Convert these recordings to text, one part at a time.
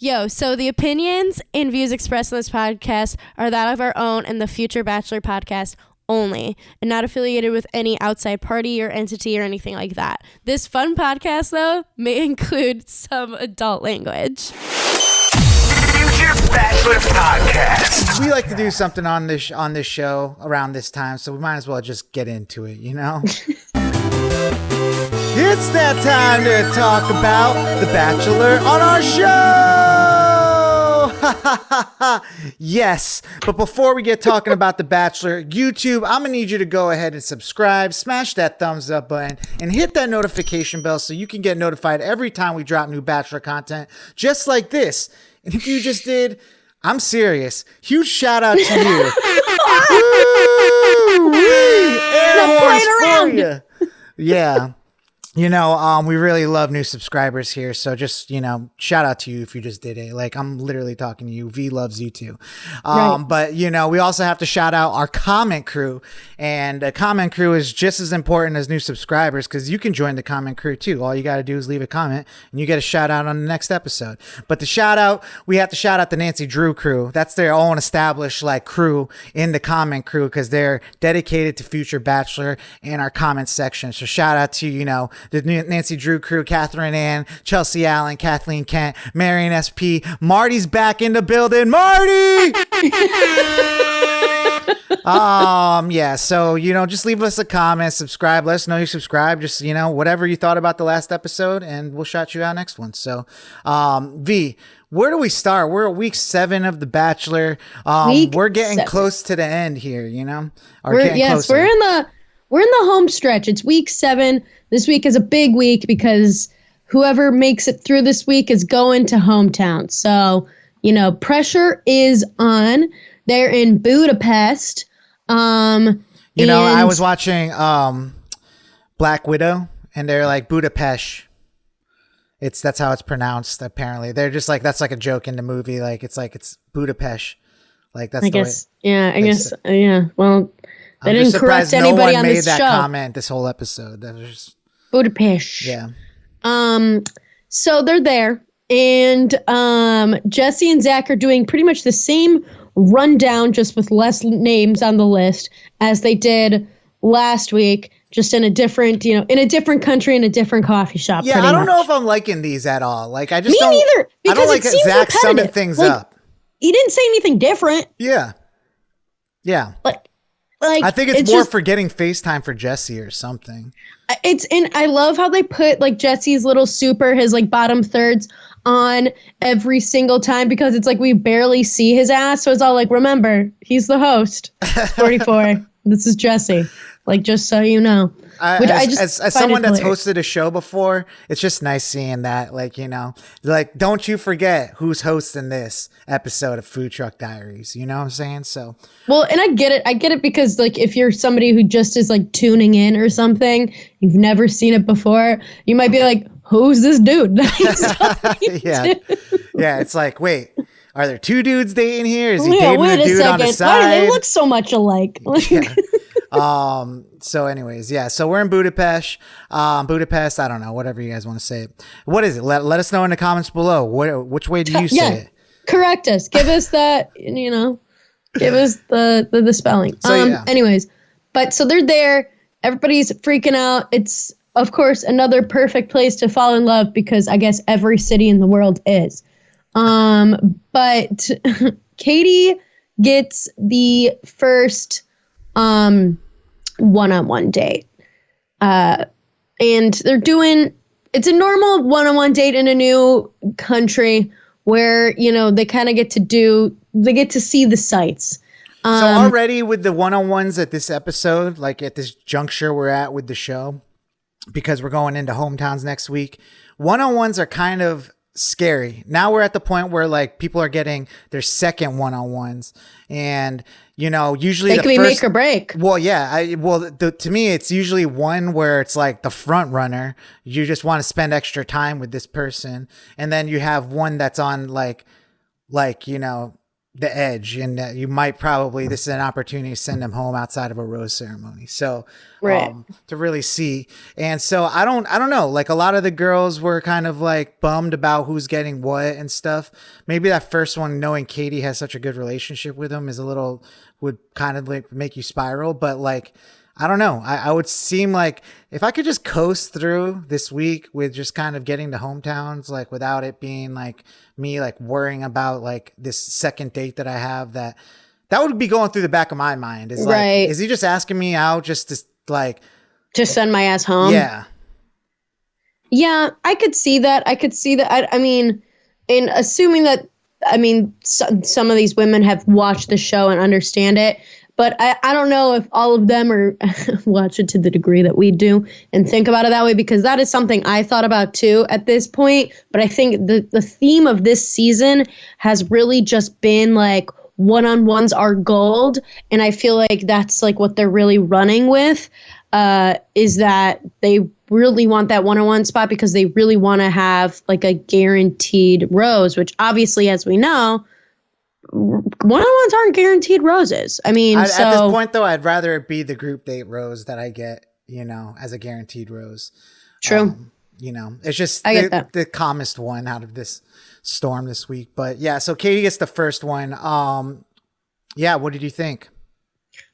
Yo, so the opinions and views expressed in this podcast are that of our own and the future Bachelor podcast only, and not affiliated with any outside party or entity or anything like that. This fun podcast, though, may include some adult language. Future Bachelor podcast. We like to do something on this show around this time, so we might as well just get into it, you know? It's that time to talk about The Bachelor on our show! Yes, but before we get talking about The Bachelor, YouTube, I'm gonna need you to go ahead and subscribe, smash that thumbs up button, and hit that notification bell so you can get notified every time we drop new Bachelor content, just like this. And if you just did, I'm serious. Huge shout out to you. Air horns for you. Yeah. You know, we really love new subscribers here. So just, you know, shout out to you if you just did it. Like, I'm literally talking to you. V loves you too. Right. But, you know, we also have to shout out our comment crew. And the comment crew is just as important as new subscribers because you can join the comment crew too. All you got to do is leave a comment and you get a shout out on the next episode. But the shout out, we have to shout out the Nancy Drew crew. That's their own established like crew in the comment crew because they're dedicated to future Bachelor and our comment section. So shout out to, you know, the Nancy Drew crew, Catherine Ann, Chelsea Allen, Kathleen Kent, Marion SP, Marty's back in the building. Marty! Yeah, so, you know, just leave us a comment, subscribe, let us know you subscribe, just, you know, whatever you thought about the last episode, and we'll shout you out next one. So, V, where do we start? We're at week 7 of The Bachelor. We're getting 7. Close to the end here, you know? We're in the home stretch. It's week 7. This week is a big week because whoever makes it through this week is going to hometown. So, you know, pressure is on. They're in Budapest. I was watching Black Widow, and they're like Budapest. That's how it's pronounced. Apparently, they're just like that's like a joke in the movie. Like it's Budapest. Like that's. I guess. Yeah. Well, they didn't correct anybody no one on made this that show. comment this whole episode. That was just Budapest. Yeah. So they're there, and Jesse and Zach are doing pretty much the same rundown, just with less names on the list as they did last week, just in a different, in a different country, in a different coffee shop. Yeah, I don't know if I'm liking these at all. Like, I just don't. Me neither. I don't like Zach summing repetitive. things like, up. He didn't say anything different. Yeah. Like I think it's more for getting FaceTime for Jesse or something. I love how they put like Jesse's little super, his like bottom thirds on every single time because it's like we barely see his ass. So it's all like, remember, he's the host. It's 44. This is Jesse. Like, just so you know. As someone that's hosted a show before, it's just nice seeing that. Like, you know, like, don't you forget who's hosting this episode of Food Truck Diaries. You know what I'm saying? So, well, and I get it because like if you're somebody who just is like tuning in or something, you've never seen it before, you might be like, who's this dude? Yeah. Yeah. It's like, wait, are there 2 dudes dating here? Is he dating a dude on the side? Why do they look so much alike? Yeah. So anyways, yeah, so we're in Budapest, I don't know, whatever you guys want to say. What is it? Let us know in the comments below. Which way do you say it? Correct us. Give us that, give us the spelling. So, yeah. Anyways, but so they're there. Everybody's freaking out. It's, of course, another perfect place to fall in love because I guess every city in the world is. But Kaity gets the first one-on-one date. And it's a normal one-on-one date in a new country where, they kind of get to see the sights. So already with the one-on-ones at this episode, like at this juncture we're at with the show, because we're going into hometowns next week, one-on-ones are kind of scary. Now we're at the point where like people are getting their second one-on-ones, and usually they can be make or break. Well, yeah, to me it's usually one where it's like the front runner. You just want to spend extra time with this person, and then you have one that's on like the edge, and that you might probably, this is an opportunity to send them home outside of a rose ceremony. So, Right. To really see. And so I don't know, like a lot of the girls were kind of like bummed about who's getting what and stuff. Maybe that first one, knowing Kaity has such a good relationship with him, is a little, would kind of like make you spiral. But like, I don't know. I would seem like if I could just coast through this week with just kind of getting to hometowns, like without it being like me, like worrying about like this second date that I have, that would be going through the back of my mind. Is like, Right. is he just asking me out just to like, Just send my ass home? yeah. Yeah, I could see that. I mean, in assuming that, I mean, some of these women have watched the show and understand it, but I don't know if all of them are watch it to the degree that we do and think about it that way, because that is something I thought about too at this point. But I think the theme of this season has really just been like one-on-ones are gold. And I feel like that's like what they're really running with, is that they really want that one-on-one spot because they really want to have like a guaranteed rose, which obviously, as we know, one-on-ones aren't guaranteed roses. I mean, At this point though, I'd rather it be the group date rose that I get, you know, as a guaranteed rose. True. You know, it's just I get that. the calmest one out of this storm this week. But yeah, so Kaity gets the first one. Yeah, what did you think?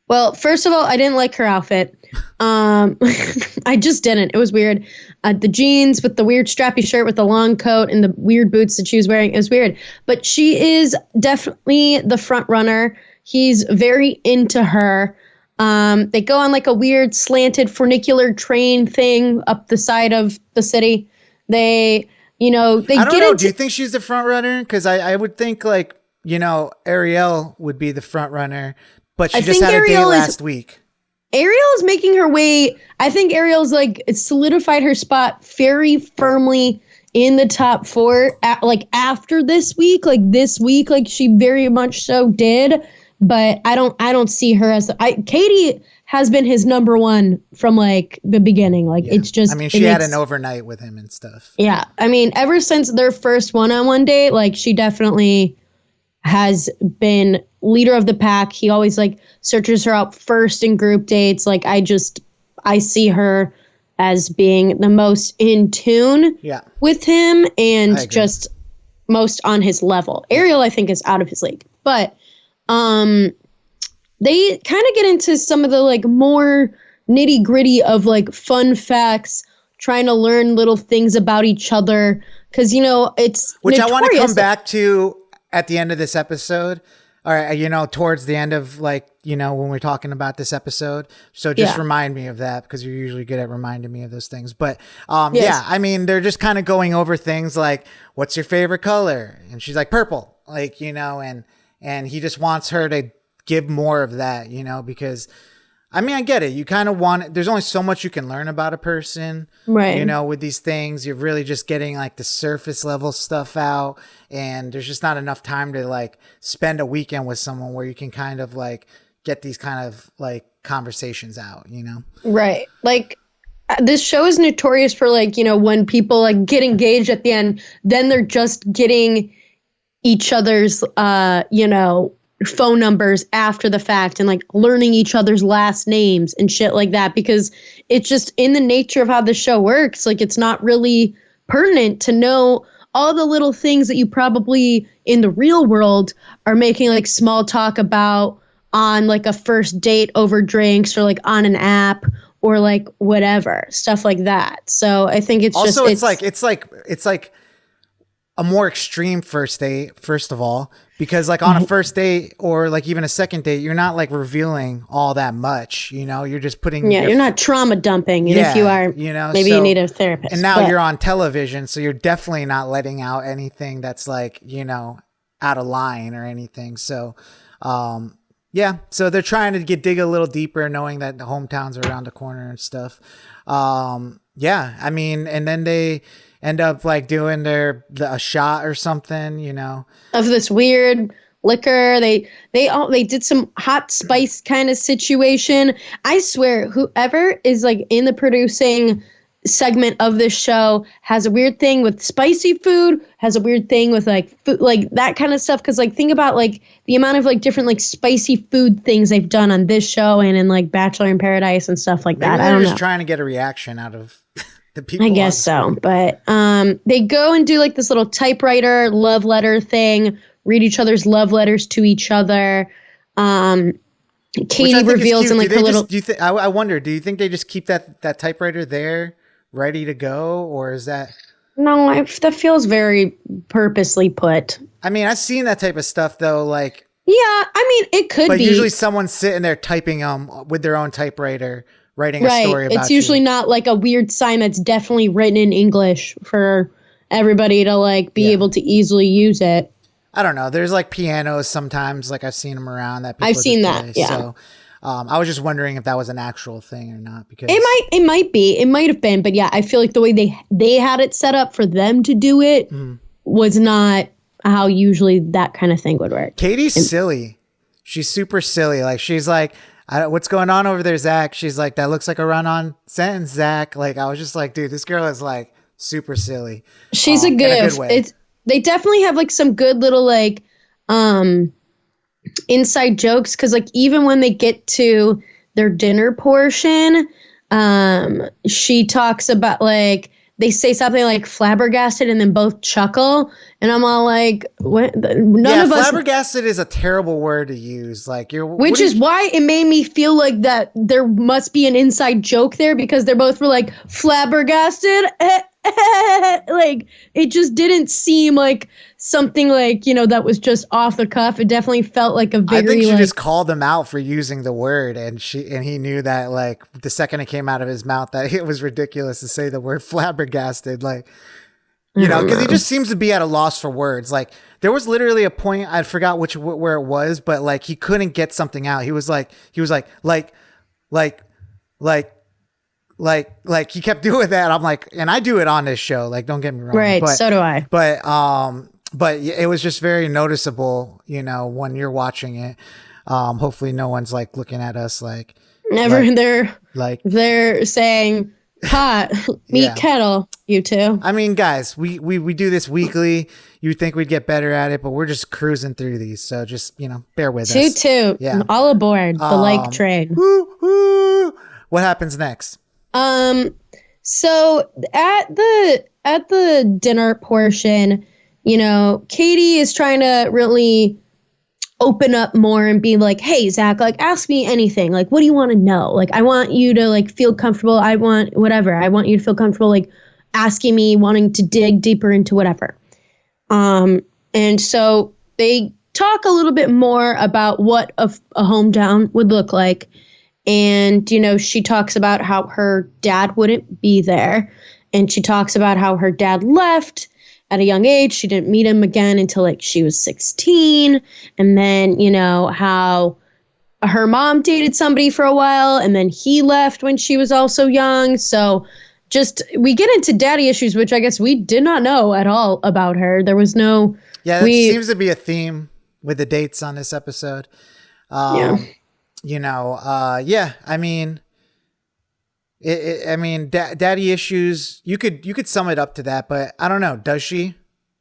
Well, first of all, I didn't like her outfit. I just didn't. It was weird. The jeans with the weird strappy shirt with the long coat and the weird boots that she was wearing. It was weird. But she is definitely the front runner. He's very into her. They go on like a weird slanted funicular train thing up the side of the city. They I don't know. Do you think she's the front runner? Because I would think like, you know, Ariel would be the front runner, but she just had a date last week. Ariel is making her way. I think Ariel's like solidified her spot very firmly in the top 4. Like after this week, like she very much so did. But I don't see her as Kaity has been his number one from like the beginning. Like it's just. I mean, she had an overnight with him and stuff. Yeah, I mean, ever since their first one-on-one date, like she definitely has been leader of the pack. He always like searches her out first in group dates. Like I see her as being the most in tune with him and just most on his level. Ariel, I think, is out of his league. But they kind of get into some of the like more nitty gritty of like fun facts, trying to learn little things about each other. Cause you know, it's which I want to come back to at the end of this episode. All right. You know, towards the end of like, you know, when we're talking about this episode. So just remind me of that because you're usually good at reminding me of those things. But yeah, I mean, they're just kind of going over things like, what's your favorite color? And she's like, purple, like, you know, and he just wants her to give more of that, you know, because I mean, I get it. You kind of want it. There's only so much you can learn about a person, right? You know, with these things, you're really just getting like the surface level stuff out, and there's just not enough time to like spend a weekend with someone where you can kind of like get these kind of like conversations out, you know? Right. Like this show is notorious for like, you know, when people like get engaged at the end, then they're just getting each other's, you know, phone numbers after the fact and like learning each other's last names and shit like that, because it's just in the nature of how the show works. Like it's not really pertinent to know all the little things that you probably in the real world are making like small talk about on like a first date over drinks or like on an app or like whatever stuff like that. So I think it's also, just it's like a more extreme first date, first of all, because like on a first date or like even a second date, you're not like revealing all that much, you know, you're just putting, you're not trauma dumping. And if you are, you know, maybe you need a therapist. And now you're on television. So you're definitely not letting out anything that's like, you know, out of line or anything. So, yeah. So they're trying to dig a little deeper, knowing that the hometowns are around the corner and stuff. Yeah. I mean, and then they end up like doing a shot or something, you know, of this weird liquor. They did some hot spice kind of situation. I swear, whoever is like in the producing segment of this show has a weird thing with spicy food, has a weird thing with like food, like that kind of stuff. Cause like think about like the amount of like different like spicy food things they've done on this show and in like Bachelor in Paradise and stuff like that. I don't know. Just trying to get a reaction out of the people. I guess so. But they go and do like this little typewriter love letter thing, read each other's love letters to each other. Kaity reveals in like a little. I wonder. Do you think they just keep that typewriter there, ready to go, or is that? No, that feels very purposely put. I mean, I've seen that type of stuff though. Like, yeah, I mean, it could be. Usually, someone's sitting there typing with their own typewriter, writing a story about. It's usually not like a weird sign that's definitely written in English for everybody to like be able to easily use it. I don't know. There's like pianos sometimes, like I've seen them around that. I've seen that. Play. Yeah. So, I was just wondering if that was an actual thing or not, because it might be, it might have been, but yeah, I feel like the way they had it set up for them to do it was not how usually that kind of thing would work. Katie's silly. She's super silly. Like she's like, what's going on over there, Zach? She's like, that looks like a run-on sentence, Zach. Like I was just like, dude, this girl is like super silly. She's a good way. They definitely have like some good little like inside jokes, because like even when they get to their dinner portion, she talks about like they say something like flabbergasted and then both chuckle, and I'm all like, what? None of us. Flabbergasted is a terrible word to use. Like which is why it made me feel like that there must be an inside joke there, because they're both were like flabbergasted. Like it just didn't seem like something like, you know, that was just off the cuff. It definitely felt like a very. I think she just called him out for using the word, and he knew that like the second it came out of his mouth that it was ridiculous to say the word flabbergasted. Like, you know, because he just seems to be at a loss for words. Like there was literally a point, I forgot where it was, but like he couldn't get something out. He was like he kept doing that. I'm like, and I do it on this show. Like, don't get me wrong. Right. But, so do I. But it was just very noticeable, you know, when you're watching it. Hopefully no one's like looking at us like. Never. They're saying pot, meat kettle, you two. I mean, guys, we do this weekly. You'd think we'd get better at it, but we're just cruising through these. So just, you know, bear with us. Toot. Yeah. All aboard the like train. Woo, woo. What happens next? So at the dinner portion, you know, Kaity is trying to really open up more and be like, hey, Zach, like, ask me anything. Like, what do you want to know? Like, I want you to like feel comfortable. I want you to feel comfortable, like asking me, wanting to dig deeper into whatever. And so they talk a little bit more about what a hometown would look like. And, you know, she talks about how her dad wouldn't be there. And she talks about how her dad left at a young age. She didn't meet him again until like she was 16. And then, you know, how her mom dated somebody for a while and then he left when she was also young. So just we get into daddy issues, which I guess we did not know at all about her. There was no. Yeah, that seems to be a theme with the dates on this episode. Yeah. You know, I mean, daddy issues, you could sum it up to that, but I don't know. Does she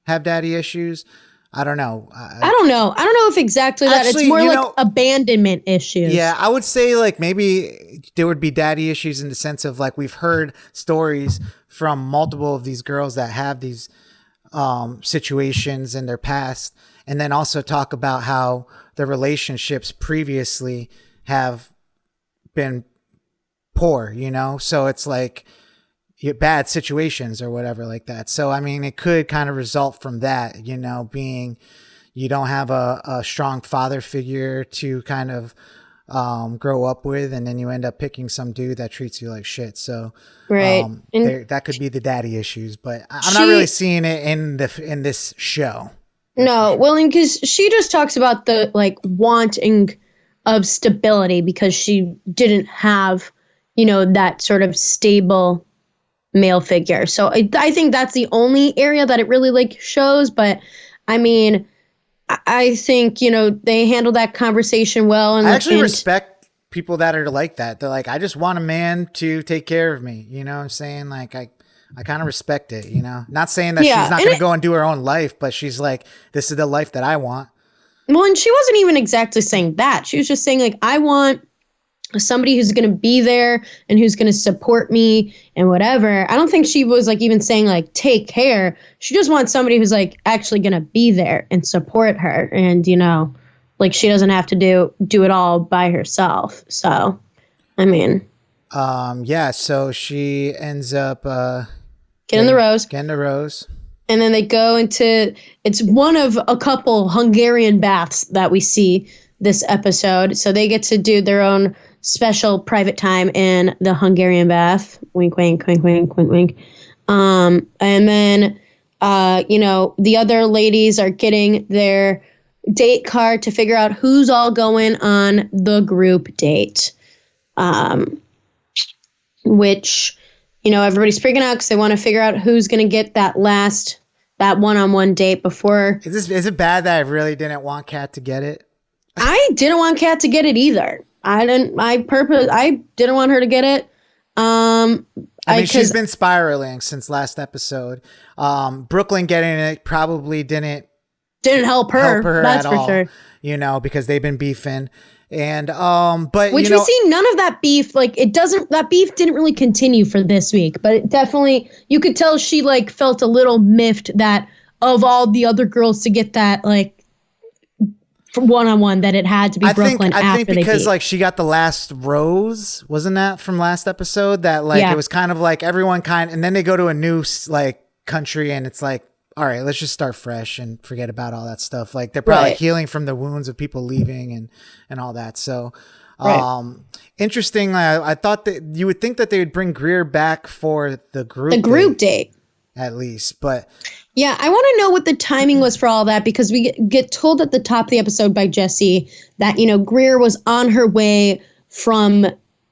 have daddy issues? I don't know. I don't know. I don't know if exactly that. It's more like abandonment issues. Yeah, I would say like maybe there would be daddy issues in the sense of like we've heard stories from multiple of these girls that have these situations in their past, and then also talk about how the relationships previously have been poor, you know? So it's like bad situations or whatever like that. So, I mean, it could kind of result from that, you know, being you don't have a strong father figure to kind of grow up with, and then you end up picking some dude that treats you like shit. So right. That could be the daddy issues, but I'm not really seeing it in this show. No, well, because she just talks about the like wanting of stability because she didn't have, you know, that sort of stable male figure. So I think that's the only area that it really like shows. But I mean, I think, you know, they handled that conversation well. And I actually respect people that are like that. They're like, I just want a man to take care of me. You know what I'm saying? Like, I kind of respect it, you know, not saying that she's not going to go and do her own life, but she's like, this is the life that I want. Well, and she wasn't even exactly saying that. She was just saying, like, I want somebody who's going to be there and who's going to support me and whatever. I don't think she was, like, even saying, like, take care. She just wants somebody who's, like, actually going to be there and support her. And, you know, like, she doesn't have to do it all by herself. So, I mean. Yeah, so she ends up getting the rose. Getting the rose. And then they go into, it's one of a couple Hungarian baths that we see this episode. So they get to do their own special private time in the Hungarian bath. Wink, wink, wink, wink, wink, wink. And then, you know, the other ladies are getting their date card to figure out who's all going on the group date. Which, you know, everybody's freaking out because they want to figure out who's going to get that one-on-one date before. Is it bad that I really didn't want Kat to get it? I didn't want Kat to get it either. I didn't want her to get it. I mean, she's been spiraling since last episode. Brooklyn getting it probably didn't help her. That's at for all, sure. You know, because they've been beefing. And but which, you know, we see none of that beef, like that beef didn't really continue for this week, but it definitely, you could tell she like felt a little miffed that of all the other girls to get that like one-on-one that it had to be Brooklyn. I think because like she got the last rose, wasn't that from last episode, that like it was kind of like everyone and then they go to a new like country and it's like, all right, let's just start fresh and forget about all that stuff. Like they're probably healing from the wounds of people leaving and all that. So, interesting. I thought that you would think that they would bring Greer back for the group date at least, but yeah, I want to know what the timing was for all that, because we get told at the top of the episode by Jesse that, you know, Greer was on her way from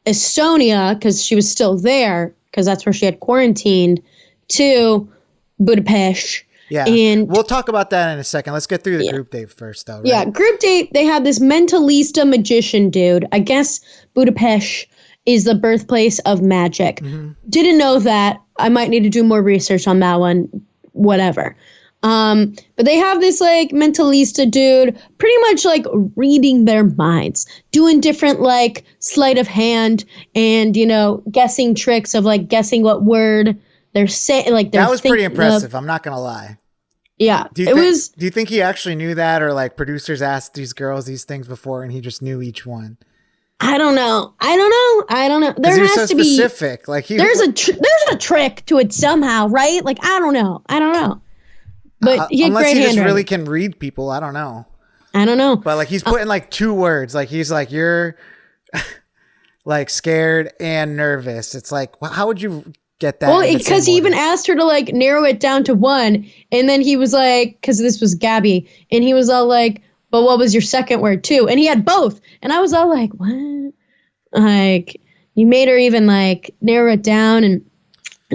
Estonia because she was still there because that's where she had quarantined to Budapest. Yeah, and we'll talk about that in a second. Let's get through the group date first, though. Right? Yeah, group date. They had this mentalista magician dude. I guess Budapest is the birthplace of magic. Mm-hmm. Didn't know that. I might need to do more research on that one. Whatever. But they have this like mentalista dude pretty much like reading their minds, doing different like sleight of hand and, you know, guessing tricks of like guessing what word they're saying. Like that was pretty impressive. I'm not going to lie. Yeah, do you think he actually knew that, or like producers asked these girls these things before and he just knew each one? I don't know. There has to be specific. Like there's a trick to it somehow, right? Like I don't know. But he had unless great he just handwriting. really can read people, I don't know. But like he's putting like two words. Like he's like, you're like scared and nervous. It's like, how would you get that? Well, because he even asked her to like narrow it down to one, and then he was like, because this was Gabby, and he was all like, but what was your second word too? And he had both, and I was all like, what? Like you made her even like narrow it down, and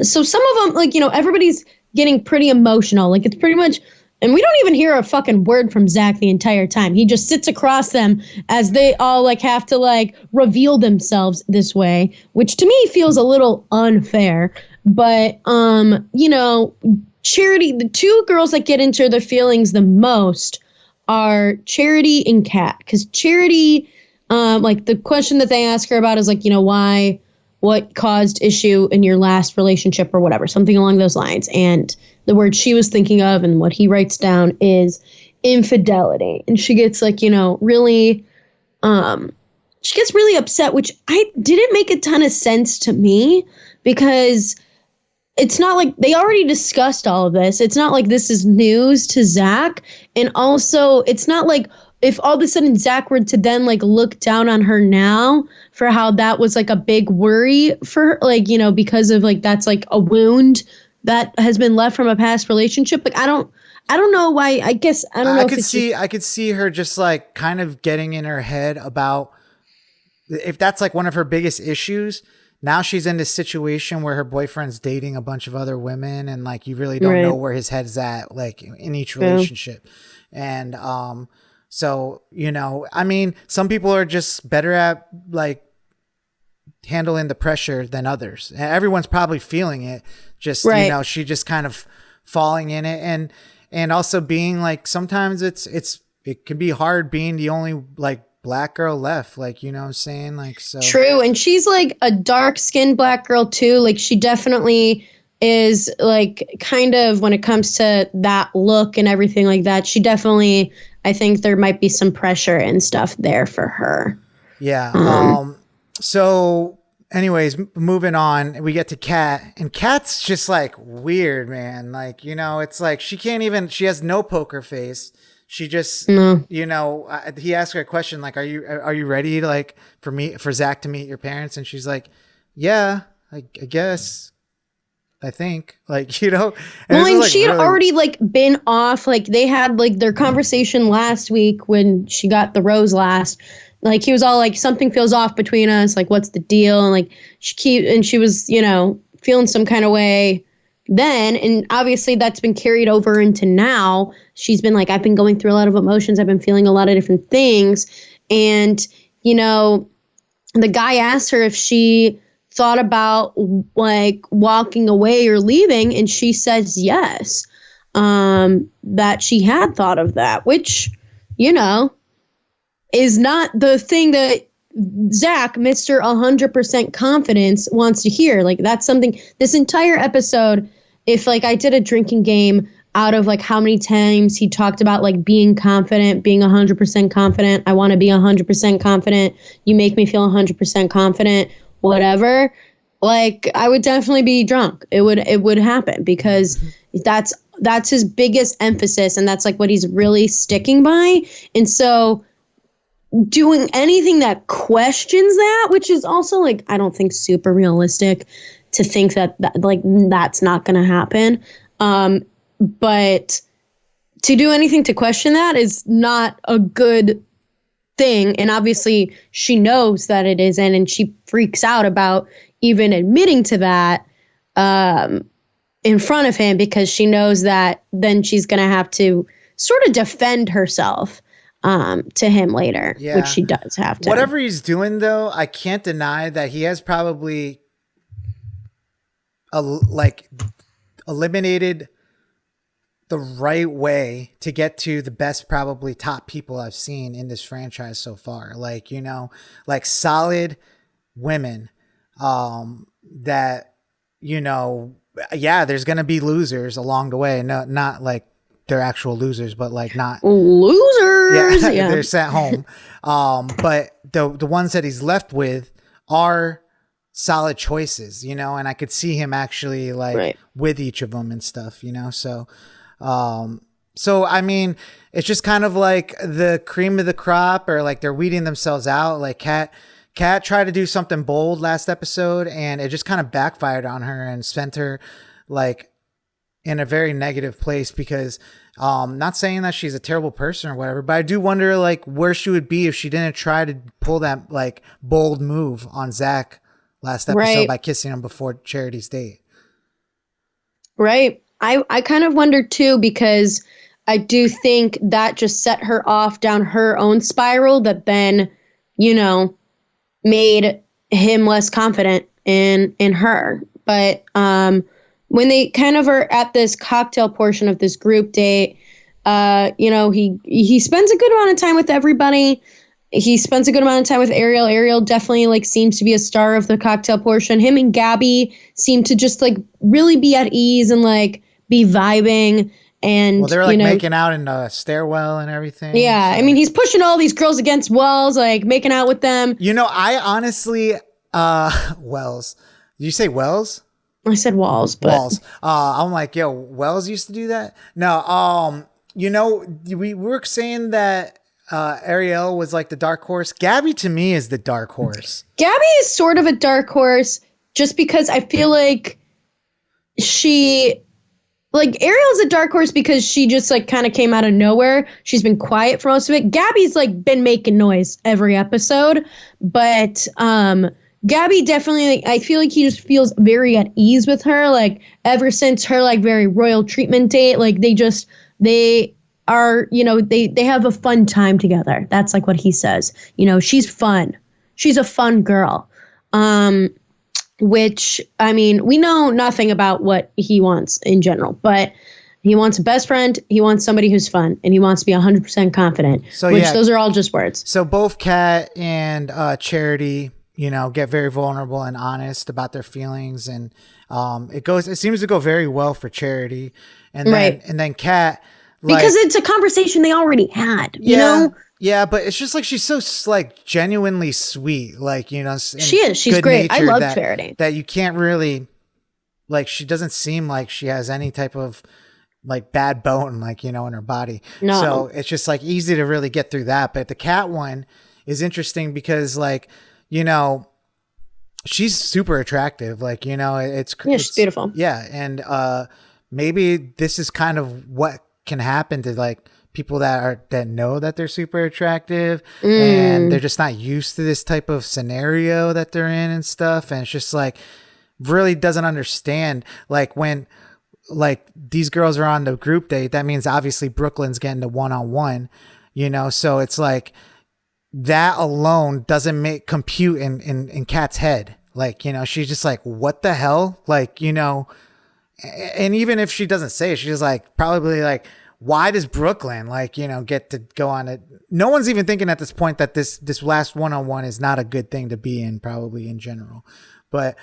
so some of them, like, you know, everybody's getting pretty emotional. Like it's pretty much, and we don't even hear a fucking word from Zach the entire time. He just sits across them as they all like have to like reveal themselves this way, which to me feels a little unfair. But, you know, Charity, the two girls that get into their feelings the most are Charity and Kat. Because Charity, like the question that they ask her about is like, you know, what caused issue in your last relationship or whatever, something along those lines. And the word she was thinking of and what he writes down is infidelity. And she gets like, you know, really, she gets really upset, which didn't make a ton of sense to me, because it's not like they already discussed all of this. It's not like this is news to Zach. And also it's not like if all of a sudden Zach were to then like look down on her now for how that was like a big worry for her, like, you know, because of like, that's like a wound that has been left from a past relationship. Like, I don't know why. I guess I don't know. I could see her just like kind of getting in her head about if that's like one of her biggest issues. Now she's in this situation where her boyfriend's dating a bunch of other women, and like you really don't know where his head's at, like in each relationship. And So, you know, I mean, some people are just better at like handling the pressure than others. And everyone's probably feeling it. Just, Right. you know, she just kind of falling in it. And also being like, sometimes it can be hard being the only like black girl left. Like, you know what I'm saying? Like, so. True. And she's like a dark skinned black girl too. Like she definitely is like kind of when it comes to that look and everything like that, she definitely, I think there might be some pressure and stuff there for her. Yeah. So anyways, moving on, we get to Kat, and Kat's just like weird, man. Like, you know, it's like she has no poker face. She just, you know, he asked her a question like, are you ready to like for Zach to meet your parents? And she's like, yeah, I guess. I think, like, you know. Well, and like she had already like been off. Like they had like their conversation last week when she got the rose last. Like he was all like, something feels off between us. Like, what's the deal? And like she was, you know, feeling some kind of way then. And obviously that's been carried over into now. She's been like, I've been going through a lot of emotions. I've been feeling a lot of different things. And, you know, the guy asked her if she thought about like walking away or leaving, and she says yes, that she had thought of that, which, you know, is not the thing that Zach, Mr. 100% confidence, wants to hear. Like that's something this entire episode, if like I did a drinking game out of like how many times he talked about like being confident, being 100% confident, I want to be 100% confident, you make me feel 100% confident, whatever, like I would definitely be drunk. It would happen because that's his biggest emphasis, and that's like what he's really sticking by. And so doing anything that questions that, which is also like I don't think super realistic to think that like that's not going to happen, but to do anything to question that is not a good thing. And obviously she knows that it isn't, and she freaks out about even admitting to that in front of him, because she knows that then she's going to have to sort of defend herself to him later, which she does have to. Whatever he's doing, though, I can't deny that he has probably eliminated the right way to get to the best, probably top people I've seen in this franchise so far. Like, you know, like solid women that, you know, yeah, there's going to be losers along the way. No, not like they're actual losers, but like not losers. Yeah, they're sent home. But the ones that he's left with are solid choices, you know, and I could see him actually like with each of them and stuff, you know. So I mean, it's just kind of like the cream of the crop, or like they're weeding themselves out. Like Kat tried to do something bold last episode, and it just kind of backfired on her and sent her like in a very negative place, because not saying that she's a terrible person or whatever, but I do wonder like where she would be if she didn't try to pull that like bold move on Zach last episode by kissing him before Charity's date. Right. I kind of wonder too, because I do think that just set her off down her own spiral that then, you know, made him less confident in her. But when they kind of are at this cocktail portion of this group date, you know, he spends a good amount of time with everybody. He spends a good amount of time with Ariel. Ariel definitely like seems to be a star of the cocktail portion. Him and Gabby seem to just like really be at ease and like be vibing. And well, they're like making out in the stairwell and everything. Yeah, so. I mean, he's pushing all these girls against walls, like making out with them. You know, I honestly, Wells. Did you say Wells? I said walls, but walls. I'm like, yo, Wells used to do that. No, you know, we were saying that Ariel was like the dark horse. Gabby to me is the dark horse. Gabby is sort of a dark horse, just because I feel like Ariel's a dark horse because she just like kind of came out of nowhere. She's been quiet for most of it. Gabby's like been making noise every episode, but Gabby definitely, I feel like he just feels very at ease with her. Like ever since her like very royal treatment date, like they are, they have a fun time together. That's like what he says. She's fun. She's a fun girl. Which, I mean, we know nothing about what he wants in general, but he wants a best friend. He wants somebody who's fun, and he wants to be 100% confident, those are all just words. So both Kat and Charity, get very vulnerable and honest about their feelings. And it seems to go very well for Charity. And then Kat, because it's a conversation they already had, you know? Yeah, but it's just like she's so like genuinely sweet, like she is. She's great. I love Charity. That you can't really like. She doesn't seem like she has any type of like bad bone, like in her body. No. So it's just like easy to really get through that. But the Cat one is interesting because like she's super attractive. Like it's she's beautiful. Yeah, and maybe this is kind of what can happen to like people that know that they're super attractive and they're just not used to this type of scenario that they're in and stuff. And it's just like really doesn't understand like when like these girls are on the group date, that means obviously Brooklyn's getting the one-on-one, so it's like that alone doesn't compute in Kat's head. Like, she's just like, what the hell? Like, and even if she doesn't say it, she's like, probably like, why does Brooklyn like, get to go on it? No one's even thinking at this point that this last one-on-one is not a good thing to be in, probably in general. But,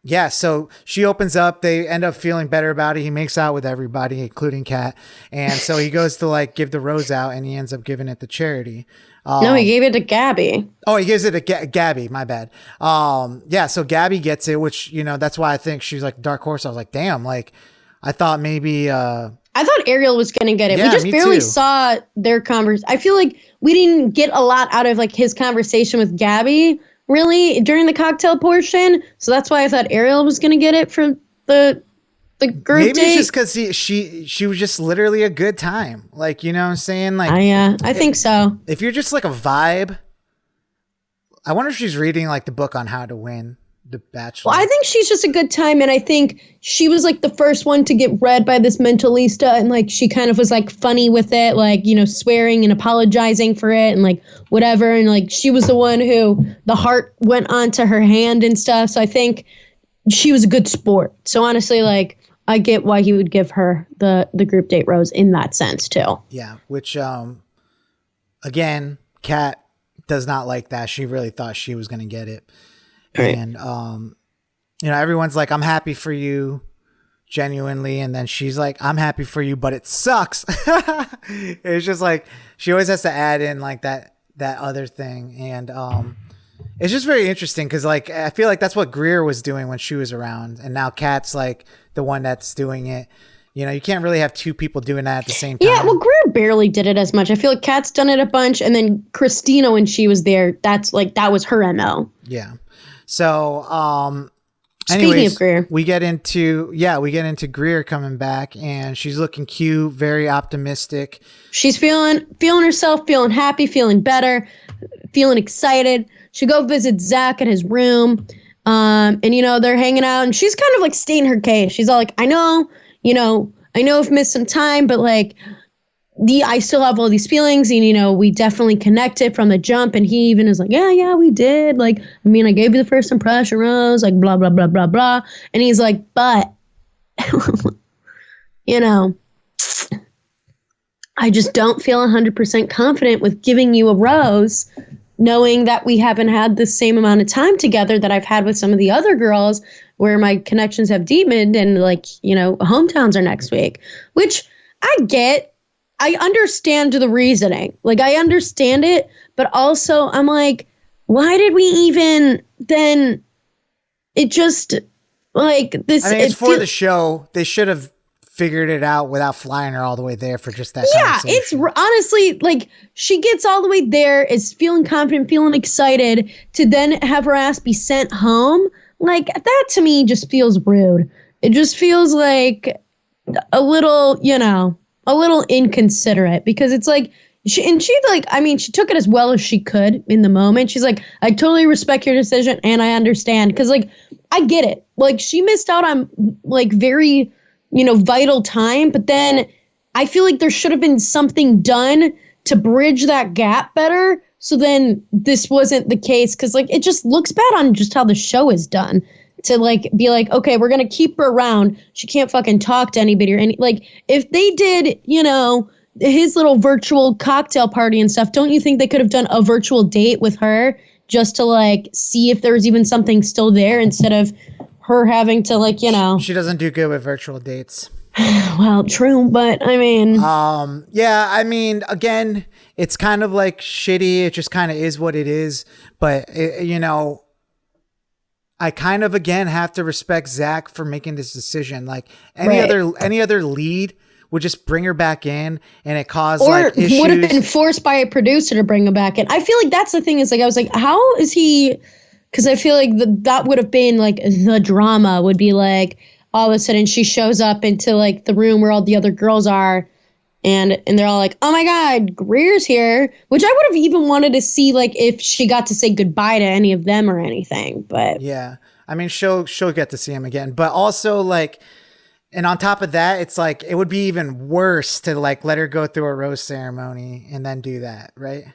yeah, so she opens up, they end up feeling better about it. He makes out with everybody, including Kat. And so he goes to like give the rose out and he ends up giving it to Charity. No, he gave it to Gabby. Oh, he gives it to Gabby. My bad. Yeah. So Gabby gets it, which, that's why I think she's like dark horse. I was like, damn, like I thought maybe, I thought Ariel was going to get it. Yeah, we just barely too. saw their conversation. I feel like we didn't get a lot out of like his conversation with Gabby really during the cocktail portion. So that's why I thought Ariel was going to get it for the group maybe date. It's just because she was just literally a good time. Like, you know what I'm saying? Like, I think so. If you're just like a vibe, I wonder if she's reading like the book on how to win the Bachelor. Well, I think she's just a good time, and I think she was like the first one to get read by this mentalista, and like she kind of was like funny with it, like swearing and apologizing for it and like whatever, and like she was the one who the heart went onto her hand and stuff. So I think she was a good sport. So honestly, like I get why he would give her the group date rose in that sense too. Yeah, which again, Kat does not like that. She really thought she was going to get it. Right. And, everyone's like, I'm happy for you genuinely. And then she's like, I'm happy for you, but it sucks. It's just like, she always has to add in like that other thing. And, it's just very interesting. Cause like, I feel like that's what Greer was doing when she was around. And now Kat's like the one that's doing it. You can't really have two people doing that at the same time. Yeah, well, Greer barely did it as much. I feel like Kat's done it a bunch. And then Christina, when she was there, that was her MO. Yeah. So, Speaking anyways, of Greer, we get into Greer coming back, and she's looking cute, very optimistic. She's feeling herself, feeling happy, feeling better, feeling excited. She go visit Zach at his room, and they're hanging out, and she's kind of like stating her case. She's all like, I know I've missed some time, but like I still have all these feelings, and we definitely connected from the jump. And he even is like, yeah, we did. Like, I mean, I gave you the first impression rose, like blah blah blah blah blah. And he's like, but I just don't feel 100% confident with giving you a rose, knowing that we haven't had the same amount of time together that I've had with some of the other girls, where my connections have deepened, and like hometowns are next week, which I get. I understand the reasoning. Like, I understand it, but also I'm like, why did we even then? It just like this. I mean, it's for the show. They should have figured it out without flying her all the way there for just that. Yeah, it's honestly like she gets all the way there, is feeling confident, feeling excited, to then have her ass be sent home. Like, that to me just feels rude. It just feels like a little, a little inconsiderate, because it's like she took it as well as she could in the moment. She's like, I totally respect your decision, and I understand, because like I get it. Like, she missed out on like very vital time, but then I feel like there should have been something done to bridge that gap better. So then this wasn't the case, because like it just looks bad on just how the show is done. To like be like, okay, we're gonna keep her around. She can't fucking talk to anybody or any, like, if they did, you know, his little virtual cocktail party and stuff, don't you think they could have done a virtual date with her just to like see if there was even something still there, instead of her having to like, you know. She doesn't do good with virtual dates. Well, true, but I mean, yeah, I mean, again, it's kind of like shitty. It just kind of is what it is. But you know, I kind of again have to respect Zach for making this decision. Like any other lead would just bring her back in, and it caused like issues. Would have been forced by a producer to bring her back in. I feel like that's the thing. Is like I was like, how is he? Because I feel like that would have been like the drama would be like all of a sudden she shows up into like the room where all the other girls are, and they're all like, oh my God, Greer's here, which I would have even wanted to see like if she got to say goodbye to any of them or anything. But yeah, I mean, she'll get to see him again, but also like, and on top of that, it's like it would be even worse to like let her go through a rose ceremony and then do that, right?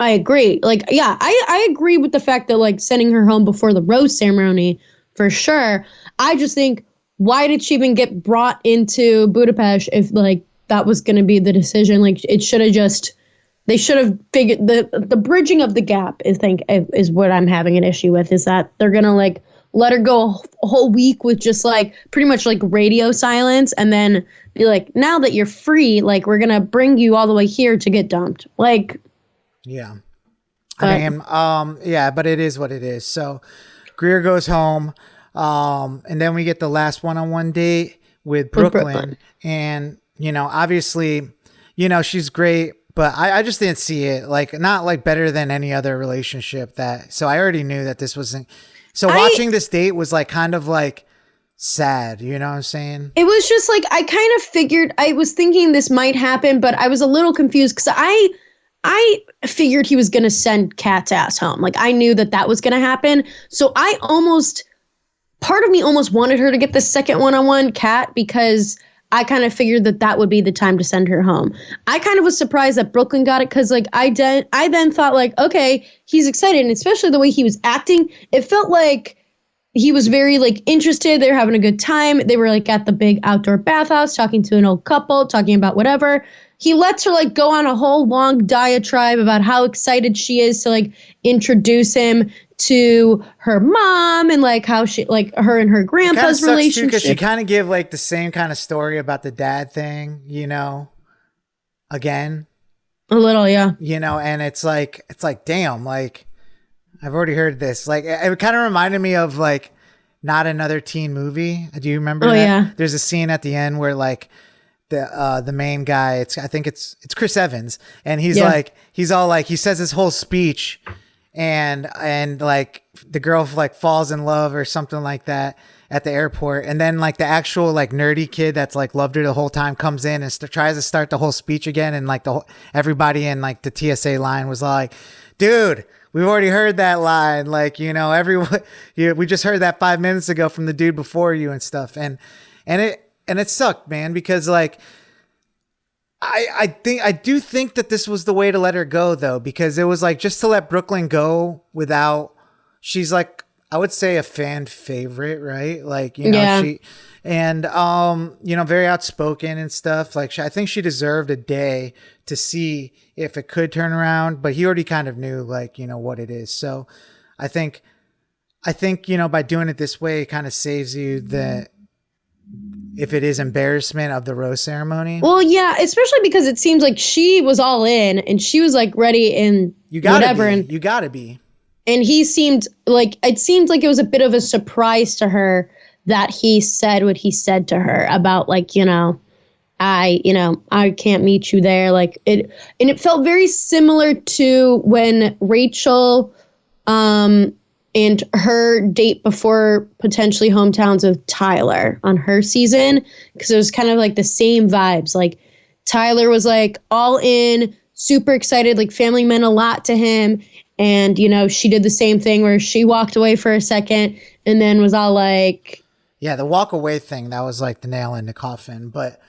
I agree. Like, yeah, I agree with the fact that like sending her home before the rose ceremony for sure. I just think, why did she even get brought into Budapest if like that was going to be the decision? Like it should have just, they should have figured the bridging of the gap is what I'm having an issue with, is that they're going to like let her go a whole week with just like pretty much like radio silence, and then be like, now that you're free, like we're going to bring you all the way here to get dumped. Like, yeah. I mean, yeah, but it is what it is. So Greer goes home. And then we get the last one-on-one date with Brooklyn. And, you know, obviously, you know, she's great, but I just didn't see it like, not like better than any other relationship so I already knew that this wasn't. So watching this date was like kind of like sad. You know what I'm saying? It was just like, I kind of figured, I was thinking this might happen, but I was a little confused because I figured he was going to send Kat's ass home. Like I knew that was going to happen. So part of me almost wanted her to get the second one-on-one, Kat, because I kind of figured that would be the time to send her home. I kind of was surprised that Brooklyn got it, because like I then thought like, okay, he's excited, and especially the way he was acting, it felt like he was very like interested. They were having a good time. They were like at the big outdoor bathhouse talking to an old couple, talking about whatever. He lets her like go on a whole long diatribe about how excited she is to like introduce him to her mom, and like how she, like her and her grandpa's relationship. Because she kind of give like the same kind of story about the dad thing, you know, again. A little, yeah. You know, and it's like, damn, like I've already heard this. Like it kind of reminded me of like Not Another Teen Movie. Do you remember that? Yeah. There's a scene at the end where like the main guy, I think it's Chris Evans, and he's like, he's all like, he says his whole speech, and like the girl like falls in love or something like that at the airport, and then like the actual like nerdy kid that's like loved her the whole time comes in and tries to start the whole speech again, and like everybody in like the TSA line was like, dude, we've already heard that line, like, you know, everyone, we just heard that 5 minutes ago from the dude before you and stuff, and it sucked, man, because like I do think that this was the way to let her go, though, because it was like just to let Brooklyn go without, she's like, I would say a fan favorite, right? Like, you know, she, and, you know, very outspoken and stuff. Like, I think she deserved a day to see if it could turn around, but he already kind of knew, like, you know, what it is. So I think, you know, by doing it this way, it kind of saves you if it is embarrassment of the rose ceremony. Well, yeah, especially because it seems like she was all in and she was like ready and whatever. And you gotta be. And it seemed like it was a bit of a surprise to her that he said what he said to her about like, you know, I can't meet you there. Like it felt very similar to when Rachel, and her date before potentially hometowns with Tyler on her season, because it was kind of like the same vibes. Like Tyler was like all in, super excited, like family meant a lot to him. And, you know, she did the same thing where she walked away for a second and then was all like. Yeah, the walk away thing, that was like the nail in the coffin. But,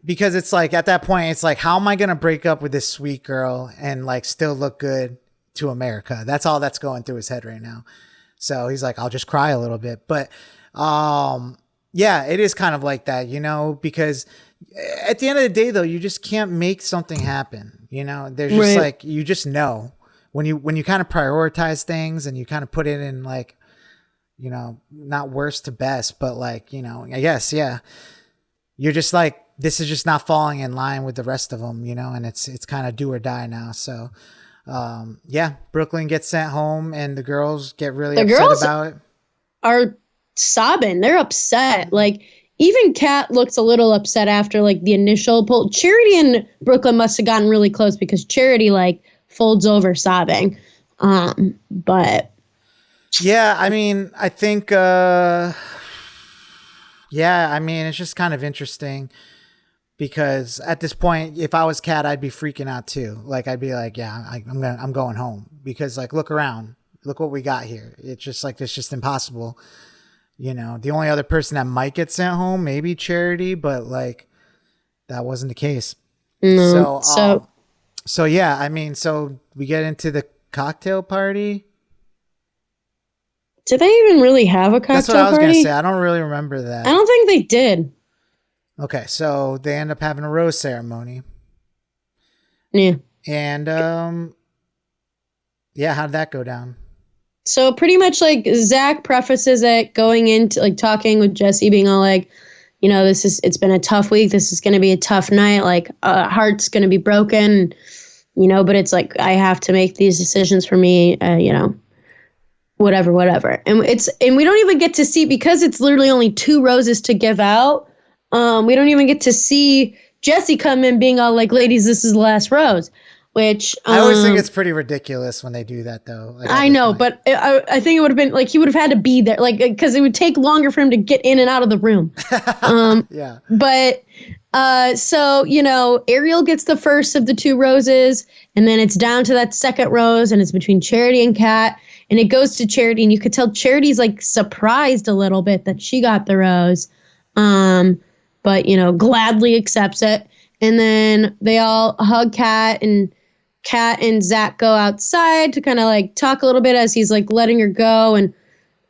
because it's like at that point, it's like, how am I going to break up with this sweet girl and like still look good to America? That's all that's going through his head right now. So he's like, I'll just cry a little bit. But yeah, it is kind of like that, you know, because at the end of the day, though, you just can't make something happen. You know, there's just like, you just know when you kind of prioritize things and you kind of put it in like, you know, not worst to best, but like, you know, I guess, yeah, you're just like, this is just not falling in line with the rest of them, you know, and it's kind of do or die now. So, yeah, Brooklyn gets sent home and the girls get really upset about it. Are sobbing. They're upset. Like, even Kat looks a little upset after like the initial pull. Charity and Brooklyn must have gotten really close because Charity like folds over sobbing. But yeah, I mean, I think, yeah, I mean, it's just kind of interesting because at this point, if I was Kat, I'd be freaking out too. Like, I'd be like, yeah, I'm going home because like, look around, look what we got here. It's just like, it's just impossible. You know, the only other person that might get sent home, maybe Charity, but like that wasn't the case. No. So yeah, I mean, so we get into the cocktail party. Did they even really have a cocktail party? That's what I was going to say. I don't really remember that. I don't think they did. Okay, so they end up having a rose ceremony. Yeah. And yeah, how'd that go down? So pretty much like Zach prefaces it going into like talking with Jesse, being all like, you know, it's been a tough week. This is going to be a tough night. Like heart's going to be broken, you know, but it's like, I have to make these decisions for me, you know, whatever. And we don't even get to see, because it's literally only 2 roses to give out. We don't even get to see Jesse come in being all like, ladies, this is the last rose. Which I always think it's pretty ridiculous when they do that, though. Like, I know, but I think it would have been like he would have had to be there, like because it would take longer for him to get in and out of the room. Yeah. But so you know, Ariel gets the first of the 2 roses, and then it's down to that second rose, and it's between Charity and Kat, and it goes to Charity, and you could tell Charity's like surprised a little bit that she got the rose, but you know, gladly accepts it, and then they all hug Kat and Zach go outside to kind of like talk a little bit as he's like letting her go. And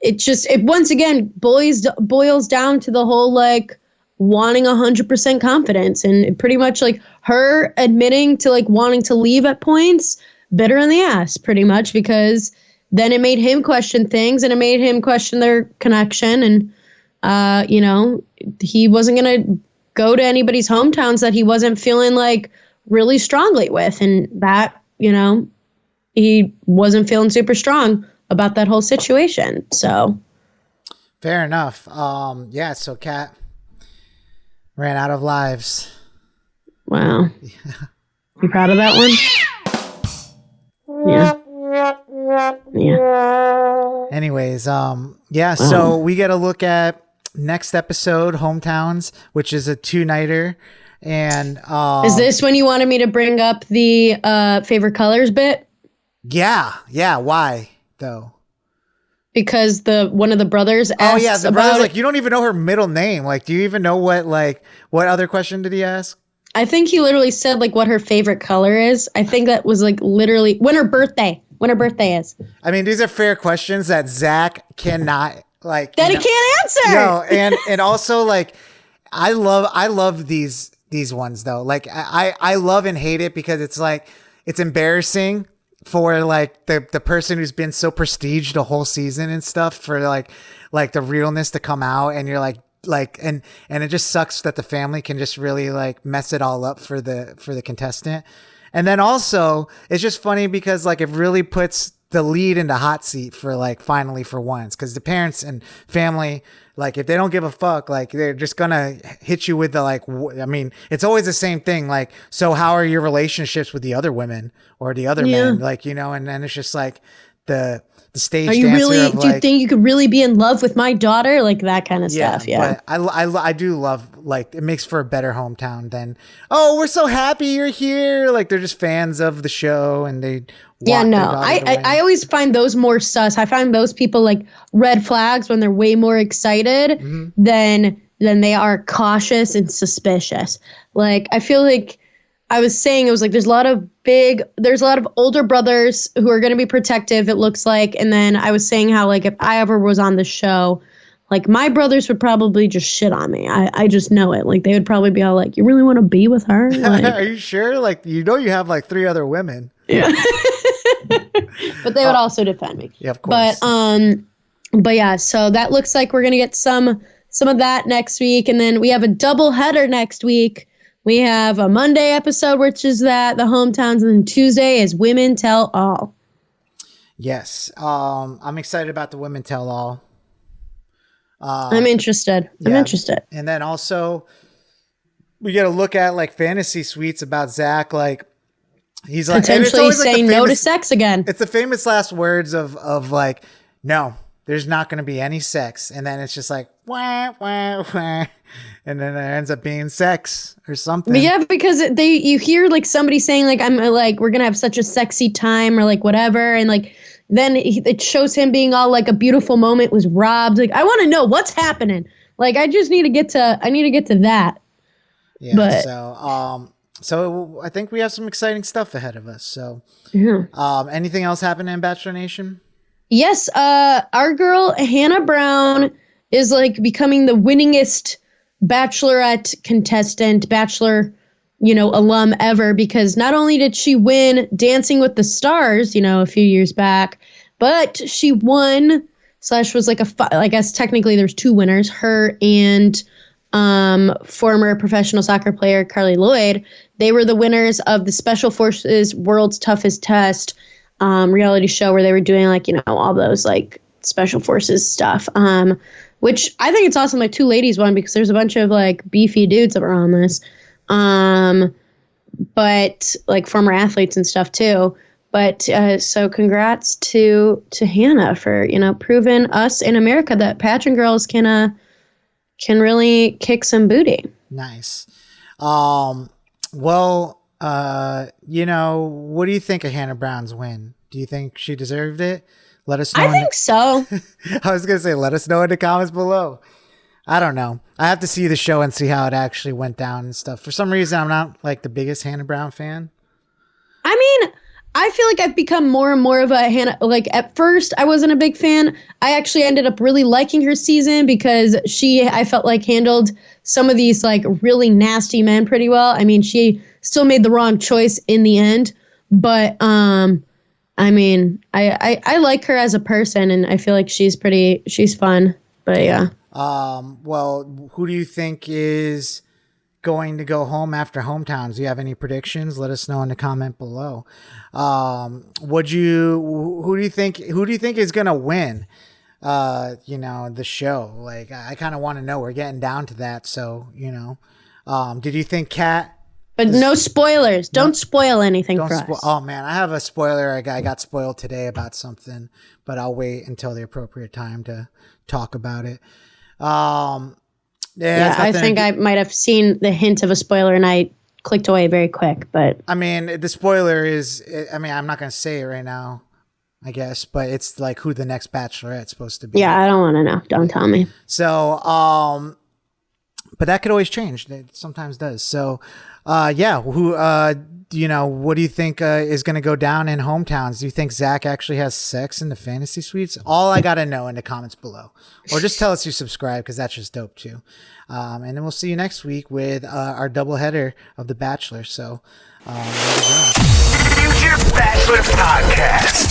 it once again boils down to the whole like wanting 100% confidence, and pretty much like her admitting to like wanting to leave at points bit her in the ass pretty much, because then it made him question things and it made him question their connection. And, you know, he wasn't going to go to anybody's hometowns that he wasn't feeling like really strongly with, and that, you know, he wasn't feeling super strong about that whole situation. So fair enough. Yeah, so Kat ran out of lives. Wow. Yeah. You proud of that one? Yeah. Anyways, yeah, so we get a look at next episode, Hometowns, which is a 2-nighter. And is this when you wanted me to bring up the favorite colors bit? Yeah. Why though? Because one of the brothers asks. Oh yeah, the brother's like, you don't even know her middle name. Like, do you even know what other question did he ask? I think he literally said like what her favorite color is. I think that was like literally when her birthday is. I mean, these are fair questions that Zach cannot like. That he can't answer. No, and also like, I love these ones though. Like I love and hate it because it's like, it's embarrassing for like the person who's been so prestiged the whole season and stuff, for like the realness to come out, and you're like and it just sucks that the family can just really like mess it all up for the contestant. And then also it's just funny because like it really puts the lead in the hot seat for like finally for once, because the parents and family, like if they don't give a fuck, like they're just gonna hit you with the like, I mean, it's always the same thing. Like, so how are your relationships with the other women or the other men? Like, you know, and then it's just like the staged answer of like, do you think you could really be in love with my daughter? Like that kind of stuff. Yeah. But I do love, like, it makes for a better hometown than, oh, we're so happy you're here. Like they're just fans of the show and they. Yeah, no, I always find those more sus. I find those people like red flags when they're way more excited than then they are cautious and suspicious. Like, I feel like I was saying, it was like there's a lot of older brothers who are going to be protective, it looks like. And then I was saying how, like, if I ever was on the show, like, my brothers would probably just shit on me. I just know it. Like, they would probably be all like, you really want to be with her? Like, are you sure? Like, you have like 3 other women. Yeah. But they would also defend me. Yeah, of course. But yeah, so that looks like we're going to get some of that next week. And then we have a double header next week. We have a Monday episode, which is the hometowns, and then Tuesday is Women Tell All. Yes. I'm excited about the Women Tell All. I'm interested. Yeah. I'm interested. And then also we got to look at like fantasy suites about Zach. Like, he's like potentially saying no to sex again. It's the famous last words of like, no, there's not going to be any sex. And then it's just like, wah, wah, wah. And then there ends up being sex or something. But yeah, because you hear like somebody saying like, I'm like, we're going to have such a sexy time or like whatever. And like, then it shows him being all like a beautiful moment was robbed. Like, I want to know what's happening. Like, I need to get to that. Yeah. But, so I think we have some exciting stuff ahead of us. So, anything else happening in Bachelor Nation? Yes. Our girl, Hannah Brown, is like becoming the winningest Bachelorette contestant, Bachelor, alum ever, because not only did she win Dancing with the Stars, a few years back, but she won / was like I guess technically there's 2 winners, her and former professional soccer player Carly Lloyd. They were the winners of the Special Forces World's Toughest Test reality show, where they were doing like, all those like Special Forces stuff. Which I think it's awesome like 2 ladies won, because there's a bunch of like beefy dudes that were on this. But like former athletes and stuff too. But so congrats to Hannah for, proving us in America that pageant girls can really kick some booty. Nice. Well, what do you think of Hannah Brown's win? Do you think she deserved it? Let us know. I think so. I was going to say, let us know in the comments below. I don't know. I have to see the show and see how it actually went down and stuff. For some reason, I'm not like the biggest Hannah Brown fan. I mean, I feel like I've become more and more of a Hannah. Like, at first, I wasn't a big fan. I actually ended up really liking her season because I felt like handled some of these like really nasty men pretty well. I mean, she still made the wrong choice in the end, but I mean, I like her as a person, and I feel like she's fun. But yeah. Well, who do you think is going to go home after hometowns? Do you have any predictions? Let us know in the comment below. Who do you think is going to win? The show. Like, I kind of want to know. We're getting down to that. So, did you think Kat? But no spoilers. Don't spoil anything for us. Oh man, I have a spoiler. I got spoiled today about something, but I'll wait until the appropriate time to talk about it. I think I might have seen the hint of a spoiler and I clicked away very quick. But I mean, the spoiler is, I'm not going to say it right now, I guess, but it's like who the next Bachelorette's supposed to be. Yeah, I don't want to know. Don't tell me. So, but that could always change. It sometimes does. So, what do you think is going to go down in hometowns? Do you think Zach actually has sex in the fantasy suites? All I got to know in the comments below. Or just tell us you subscribe, because that's just dope too. And then we'll see you next week with our doubleheader of The Bachelor. So, there we go. Future Bachelor Podcast.